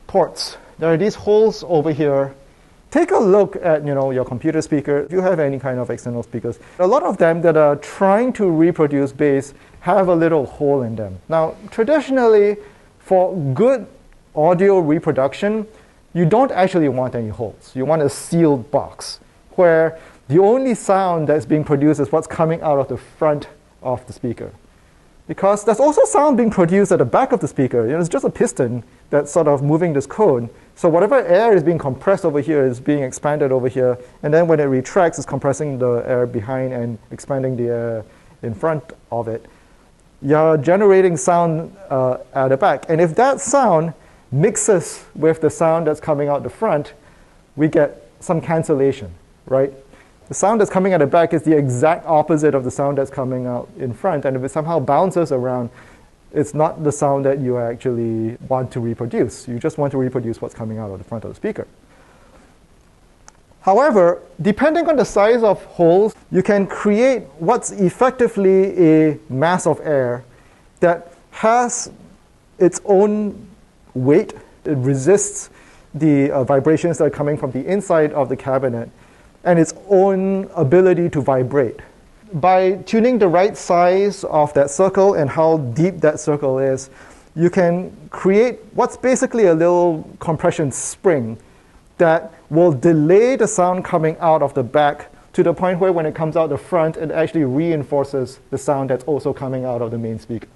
ports. There are these holes over here. Take a look at your computer speaker. If you have any kind of external speakers, a lot of them that are trying to reproduce bass have a little hole in them. Now, traditionally, for good audio reproduction, you don't actually want any holes. You want a sealed box where the only sound that's being produced is what's coming out of the front of the speaker. Because there's also sound being produced at the back of the speaker. It's just a piston that's sort of moving this cone. So whatever air is being compressed over here is being expanded over here. And then when it retracts, it's compressing the air behind and expanding the air in front of it. You're generating sound at the back. And if that sound mixes with the sound that's coming out the front, we get some cancellation, right? The sound that's coming at the back is the exact opposite of the sound that's coming out in front. And if it somehow bounces around, it's not the sound that you actually want to reproduce. You just want to reproduce what's coming out of the front of the speaker. However, depending on the size of holes, you can create what's effectively a mass of air that has its own weight. It resists the vibrations that are coming from the inside of the cabinet and its own ability to vibrate. By tuning the right size of that circle and how deep that circle is, you can create what's basically a little compression spring that will delay the sound coming out of the back to the point where when it comes out the front, it actually reinforces the sound that's also coming out of the main speaker.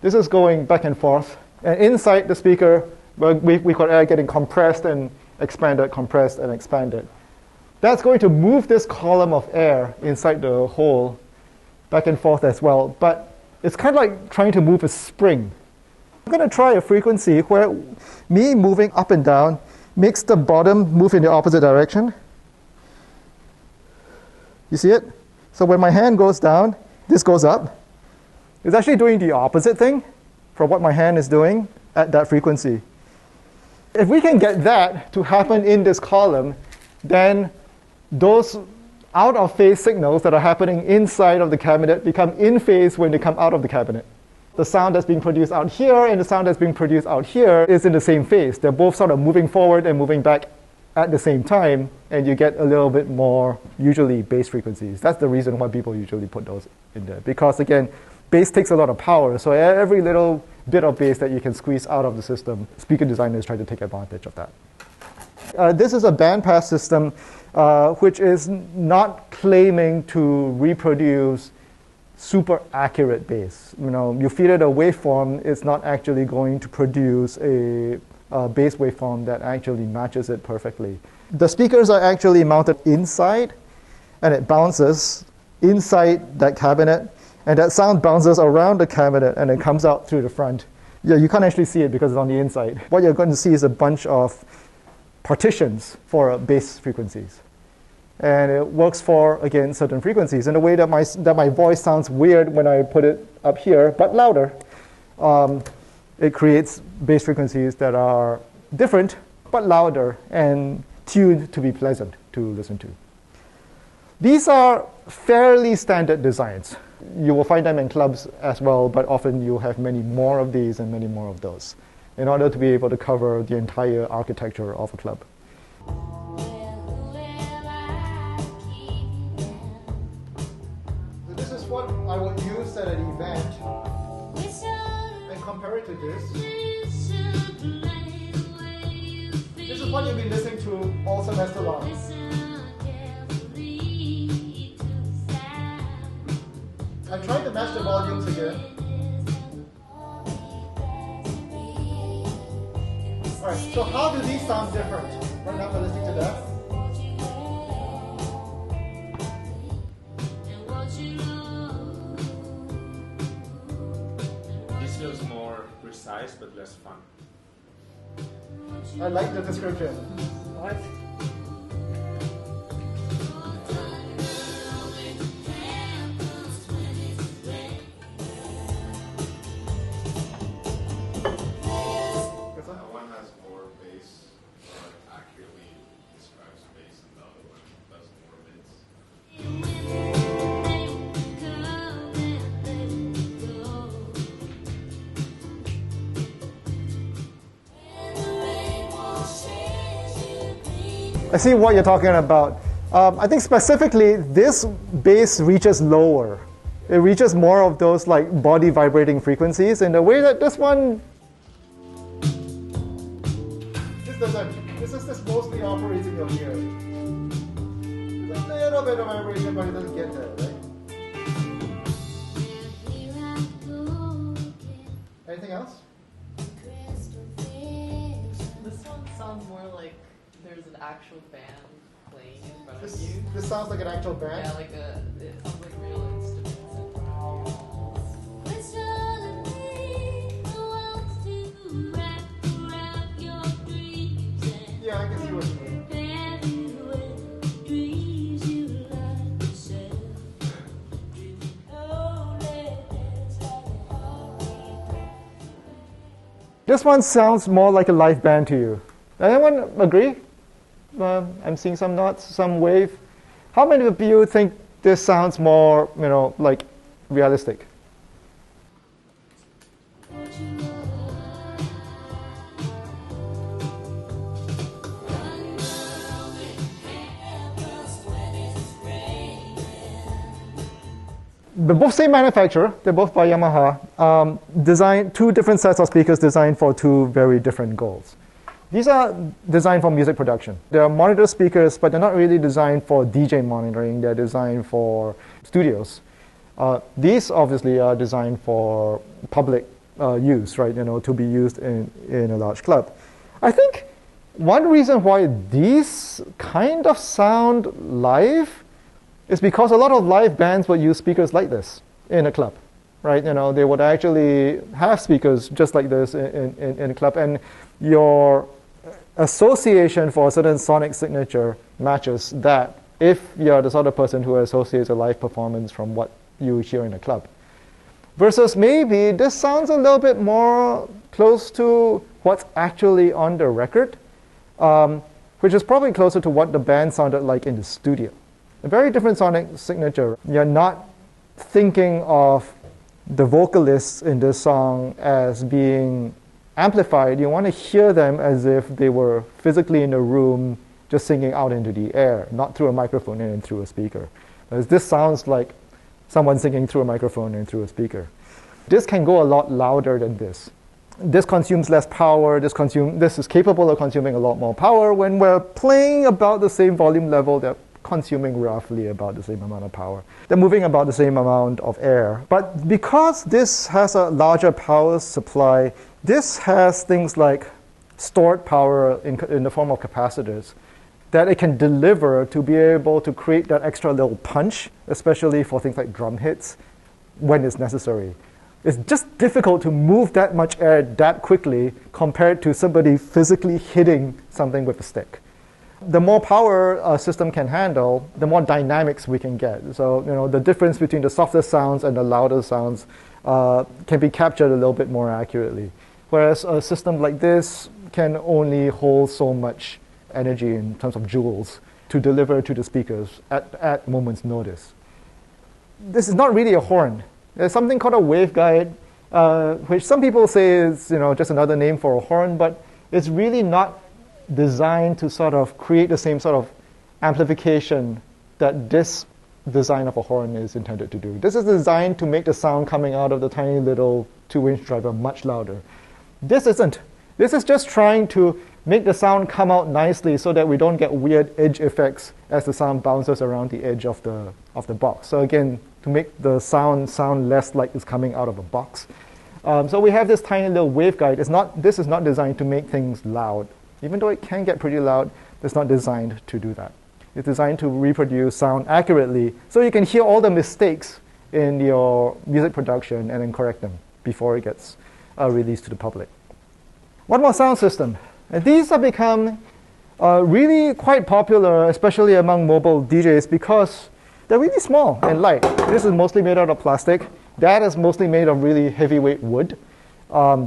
This is going back and forth. And inside the speaker, we've got air getting compressed and expanded, compressed and expanded. That's going to move this column of air inside the hole back and forth as well. But it's kind of like trying to move a spring. I'm going to try a frequency where me moving up and down makes the bottom move in the opposite direction. You see it? So when my hand goes down, this goes up. It's actually doing the opposite thing from what my hand is doing at that frequency. If we can get that to happen in this column, then those out-of-phase signals that are happening inside of the cabinet become in phase when they come out of the cabinet. The sound that's being produced out here and the sound that's being produced out here is in the same phase. They're both sort of moving forward and moving back at the same time, and you get a little bit more, usually, bass frequencies. That's the reason why people usually put those in there. Because, again, bass takes a lot of power, so every little bit of bass that you can squeeze out of the system, speaker designers try to take advantage of that. This is a bandpass system which is not claiming to reproduce super accurate bass. You feed it a waveform, it's not actually going to produce a bass waveform that actually matches it perfectly. The speakers are actually mounted inside, and it bounces inside that cabinet, and that sound bounces around the cabinet, and it comes out through the front. Yeah, you can't actually see it because it's on the inside. What you're going to see is a bunch of partitions for bass frequencies. And it works for, again, certain frequencies. In a way that my voice sounds weird when I put it up here, but louder. It creates bass frequencies that are different, but louder, and tuned to be pleasant to listen to. These are fairly standard designs. You will find them in clubs as well, but often you have many more of these and many more of those in order to be able to cover the entire architecture of a club. So this is what I would use at an event and compare it to this. This is what you've been listening to all semester long. I'm trying to match the volumes again. Alright, so how do these sound different? Right now we're listening to that. This feels more precise but less fun. I like the description. What? One has more bass, but accurately describes bass, and the other one does more bits. I see what you're talking about. I think specifically this bass reaches lower. It reaches more of those like body vibrating frequencies in the way that this one. This doesn't. This mostly operates in your ear. There's a little bit of vibration, but it doesn't get there, right? Anything else? This one sounds more like there's an actual band playing in front of you. This sounds like an actual band? Yeah, it sounds like real instruments. Yeah, I can see what you mean. This one sounds more like a live band to you. Anyone agree? I'm seeing some nods, some wave. How many of you think this sounds more, like realistic? They're both same manufacturer. They're both by Yamaha. Designed two different sets of speakers designed for two very different goals. These are designed for music production. They're monitor speakers, but they're not really designed for DJ monitoring. They're designed for studios. These obviously are designed for public use, right? To be used in a large club. I think one reason why these kind of sound live is because a lot of live bands would use speakers like this in a club, right? They would actually have speakers just like this in a club, and your association for a certain sonic signature matches that if you're the sort of person who associates a live performance from what you hear in a club. Versus maybe this sounds a little bit more close to what's actually on the record, which is probably closer to what the band sounded like in the studio. A very different sonic signature. You're not thinking of the vocalists in this song as being amplified. You want to hear them as if they were physically in a room just singing out into the air, not through a microphone and through a speaker. Whereas this sounds like someone singing through a microphone and through a speaker. This can go a lot louder than this. This consumes less power. This is capable of consuming a lot more power. When we're playing about the same volume level, they're consuming roughly about the same amount of power. They're moving about the same amount of air. But because this has a larger power supply, this has things like stored power in the form of capacitors that it can deliver to be able to create that extra little punch, especially for things like drum hits, when it's necessary. It's just difficult to move that much air that quickly compared to somebody physically hitting something with a stick. The more power a system can handle, the more dynamics we can get. So, the difference between the softer sounds and the louder sounds can be captured a little bit more accurately. Whereas a system like this can only hold so much energy in terms of joules to deliver to the speakers at moment's notice. This is not really a horn. There's something called a waveguide, which some people say is just another name for a horn, but it's really not designed to sort of create the same sort of amplification that this design of a horn is intended to do. This is designed to make the sound coming out of the tiny little 2-inch driver much louder. This isn't. This is just trying to make the sound come out nicely so that we don't get weird edge effects as the sound bounces around the edge of the box. So again, to make the sound less like it's coming out of a box. So we have this tiny little waveguide. This is not designed to make things loud. Even though it can get pretty loud, it's not designed to do that. It's designed to reproduce sound accurately so you can hear all the mistakes in your music production and then correct them before it gets released to the public. One more sound system. And these have become really quite popular, especially among mobile DJs, because they're really small and light. This is mostly made out of plastic. That is mostly made of really heavyweight wood.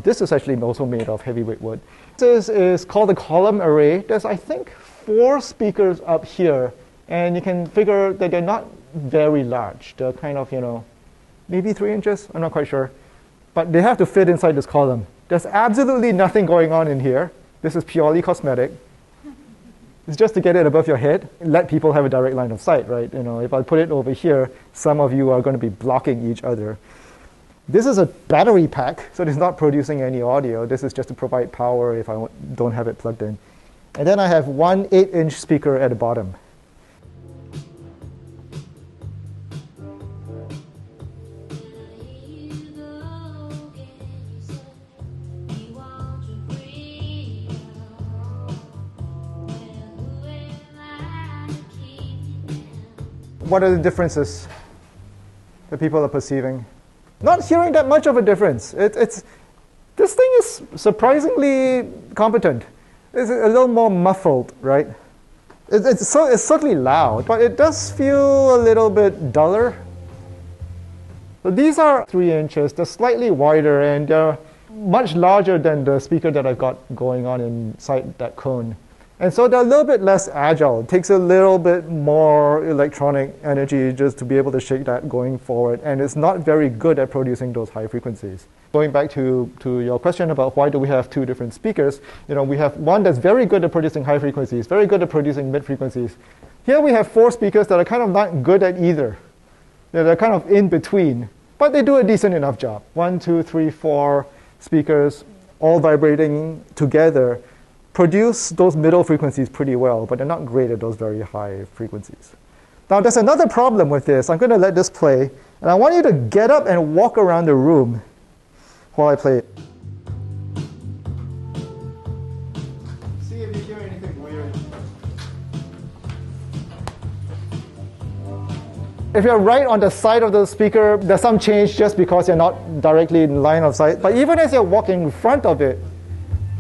This is actually also made of heavyweight wood. This is called the column array. There's, I think, 4 speakers up here, and you can figure that they're not very large. They're kind of, maybe 3 inches, I'm not quite sure. But they have to fit inside this column. There's absolutely nothing going on in here. This is purely cosmetic. It's just to get it above your head, let people have a direct line of sight, right? If I put it over here, some of you are going to be blocking each other. This is a battery pack, so it's not producing any audio. This is just to provide power if I don't have it plugged in. And then I have one 8-inch speaker at the bottom. What are the differences that people are perceiving? Not hearing that much of a difference. This thing is surprisingly competent. It's a little more muffled, right? It's certainly loud, but it does feel a little bit duller. So these are 3 inches. They're slightly wider, and they're much larger than the speaker that I've got going on inside that cone. And so they're a little bit less agile. It takes a little bit more electronic energy just to be able to shake that going forward. And it's not very good at producing those high frequencies. Going back to your question about why do we have 2 different speakers, we have one that's very good at producing high frequencies, very good at producing mid frequencies. Here we have 4 speakers that are kind of not good at either. They're kind of in between, but they do a decent enough job. 1, 2, 3, 4 speakers all vibrating together produce those middle frequencies pretty well, but they're not great at those very high frequencies. Now, there's another problem with this. I'm going to let this play, and I want you to get up and walk around the room while I play it. See if you hear anything weird. If you're right on the side of the speaker, there's some change just because you're not directly in line of sight. But even as you're walking in front of it,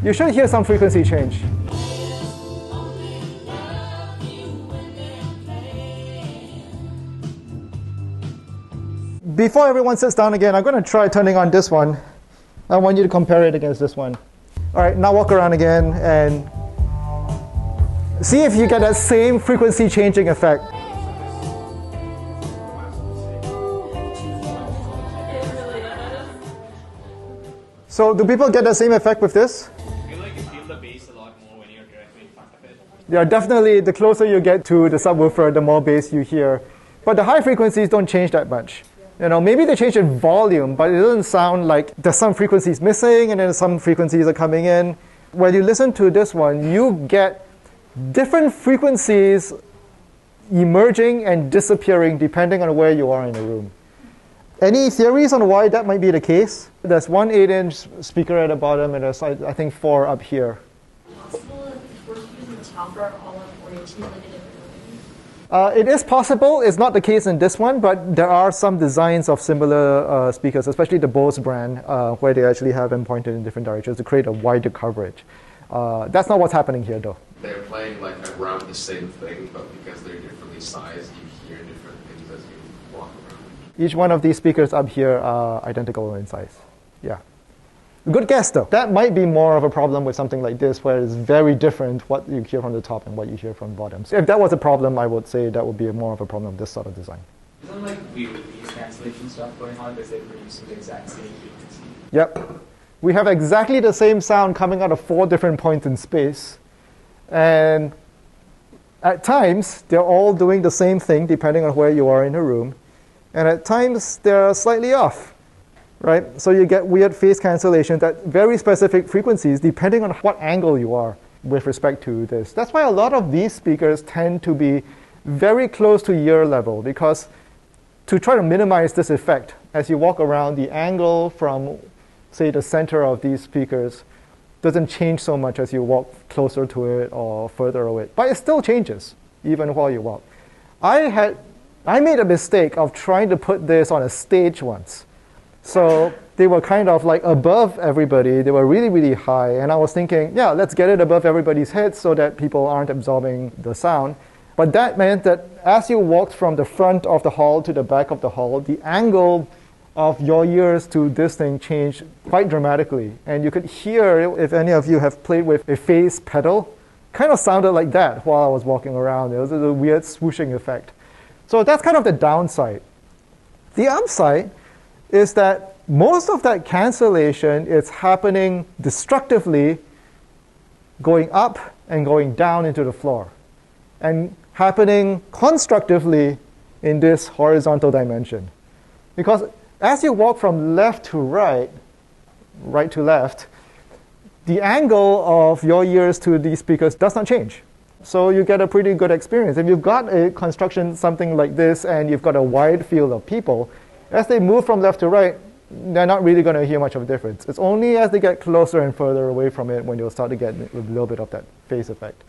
you should hear some frequency change. Before everyone sits down again, I'm going to try turning on this one. I want you to compare it against this one. All right, now walk around again and see if you get that same frequency changing effect. So do people get the same effect with this? Yeah, definitely the closer you get to the subwoofer, the more bass you hear. But the high frequencies don't change that much. Maybe they change in volume, but it doesn't sound like there's some frequencies missing and then some frequencies are coming in. When you listen to this one, you get different frequencies emerging and disappearing depending on where you are in the room. Any theories on why that might be the case? There's one 8-inch speaker at the bottom and there's, I think, 4 up here. It is possible. It's not the case in this one, but there are some designs of similar speakers, especially the Bose brand, where they actually have them pointed in different directions to create a wider coverage. That's not what's happening here, though. They're playing like around the same thing, but because they're differently sized, you hear different things as you walk around. Each one of these speakers up here are identical in size. Yeah. Good guess, though. That might be more of a problem with something like this, where it's very different what you hear from the top and what you hear from the bottom. So if that was a problem, I would say that would be more of a problem with this sort of design. Isn't like weird noise cancellation stuff going on because they produce the exact same frequency? Yep. We have exactly the same sound coming out of 4 different points in space. And at times, they're all doing the same thing depending on where you are in the room. And at times, they're slightly off. Right? So you get weird phase cancellations at very specific frequencies depending on what angle you are with respect to this. That's why a lot of these speakers tend to be very close to ear level, because to try to minimize this effect, as you walk around, the angle from, say, the center of these speakers doesn't change so much as you walk closer to it or further away. But it still changes, even while you walk. I made a mistake of trying to put this on a stage once. So they were kind of like above everybody. They were really, really high. And I was thinking, yeah, let's get it above everybody's heads so that people aren't absorbing the sound. But that meant that as you walked from the front of the hall to the back of the hall, the angle of your ears to this thing changed quite dramatically. And you could hear, if any of you have played with a phase pedal, kind of sounded like that while I was walking around. It was a weird swooshing effect. So that's kind of the downside. The upside is that most of that cancellation is happening destructively going up and going down into the floor. and happening constructively in this horizontal dimension. Because as you walk from left to right, right to left, the angle of your ears to these speakers does not change. So you get a pretty good experience. If you've got a construction something like this and you've got a wide field of people, as they move from left to right, they're not really going to hear much of a difference. It's only as they get closer and further away from it when you'll start to get a little bit of that phase effect.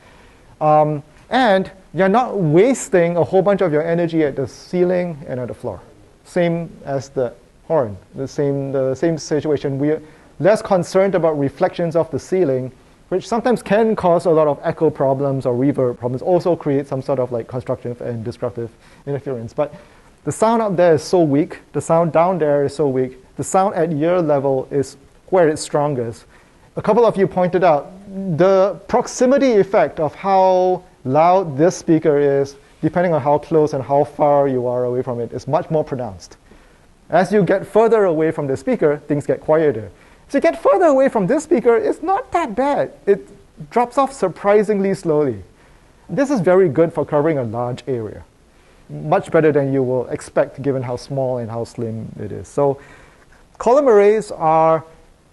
And you're not wasting a whole bunch of your energy at the ceiling and at the floor. Same as the horn, the same situation. We're less concerned about reflections of the ceiling, which sometimes can cause a lot of echo problems or reverb problems, also create some sort of like constructive and destructive interference. But the sound up there is so weak, the sound down there is so weak, the sound at ear level is where it's strongest. A couple of you pointed out the proximity effect of how loud this speaker is, depending on how close and how far you are away from it, is much more pronounced. As you get further away from the speaker, things get quieter. As you get further away from this speaker, it's not that bad. It drops off surprisingly slowly. This is very good for covering a large area. Much better than you will expect given how small and how slim it is. So column arrays are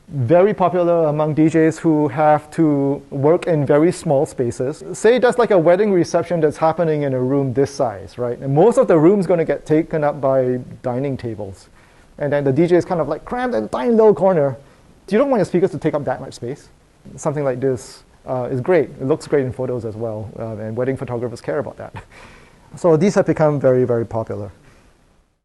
very popular among DJs who have to work in very small spaces. Say just like a wedding reception that's happening in a room this size, right? And most of the room's going to get taken up by dining tables. And then the DJ is kind of like crammed in a tiny little corner. You don't want your speakers to take up that much space. Something like this is great. It looks great in photos as well, and wedding photographers care about that. So these have become very, very popular.